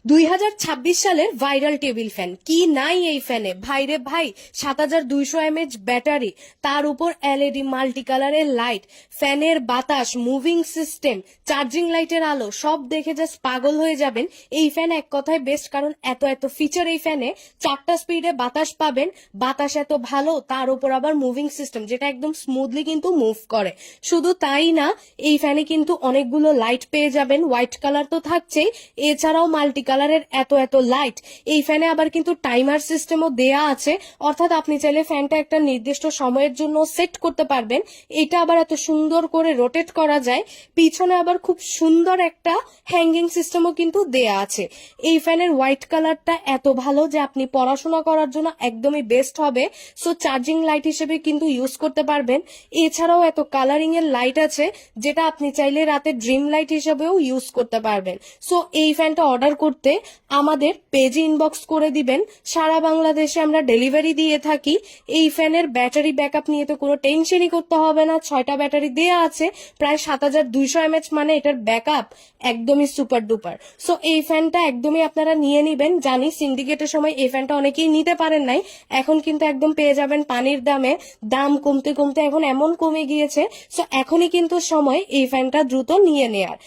2026 সালের viral table fan কি নাই এই ফ্যানে ভাইরে ভাই 7200 mAh ব্যাটারি, তার উপর এলইডি মাল্টি কালারের লাইট, ফ্যানের বাতাস, মুভিং সিস্টেম, চার্জিং লাইটের আলো সব দেখে জাস্ট পাগল হয়ে যাবেন। এই ফ্যান এক কথায় বেস্ট, কারণ এত এত ফিচার এই ফ্যানে। 4টা স্পিডে বাতাস পাবেন, বাতাস এত ভালো, তার উপর আবার মুভিং সিস্টেম যেটা একদম স্মুথলি কিন্তু মুভ করে। শুধু তাই না, এই ফ্যানে কিন্তু অনেকগুলো লাইট পেয়ে যাবেন, হোয়াইট কালার তো থাকছেই, এছাড়াও মাল্টি কালারের এত এত লাইট। এই ফ্যানে আবার কিন্তু টাইমার সিস্টেমও দেয়া আছে, অর্থাৎ আপনি চাইলে ফ্যানটা একটা নির্দিষ্ট সময়ের জন্য সেট করতে পারবেন। এটা আবার এত সুন্দর করে রোটেট করা যায়। পিছনে আবার খুব সুন্দর একটা হ্যাঙ্গিং সিস্টেমও কিন্তু দেয়া আছে। এই ফ্যানের হোয়াইট কালারটা এত ভালো যে আপনি পড়াশোনা করার জন্য একদমই বেস্ট হবে। সো চার্জিং লাইট হিসেবে কিন্তু ইউজ করতে পারবেন। এছাড়াও এত কালারিং এর লাইট আছে যেটা আপনি চাইলে রাতে ড্রিম লাইট হিসেবেও ইউজ করতে পারবেন। সো এই ফ্যানটা অর্ডার করতে আমাদের পেজে ইনবক্স করে দিবেন। সারা বাংলাদেশে আমরা ডেলিভারি দিয়ে থাকি। এই ফ্যানের ব্যাটারি ব্যাকআপ নিয়ে তো কোনো টেনশনই করতে হবে না। 6টা ব্যাটারি দেয়া আছে, প্রায় 7200 mAh, মানে এটার ব্যাকআপ একদমই সুপার ডুপার। সো এই ফ্যানটা একদমই আপনারা নিয়ে নিবেন। জানি সিন্ডিকেটের সময় এই ফ্যানটা অনেকেই নিতে পারেন নাই, এখন কিন্তু একদম পেয়ে যাবেন পানির দামে। দাম কমতে কমতে এখন এমন কমে গিয়েছে, সো এখনই কিন্তু সময় এই ফ্যানটা দ্রুত নিয়ে নেয়ার।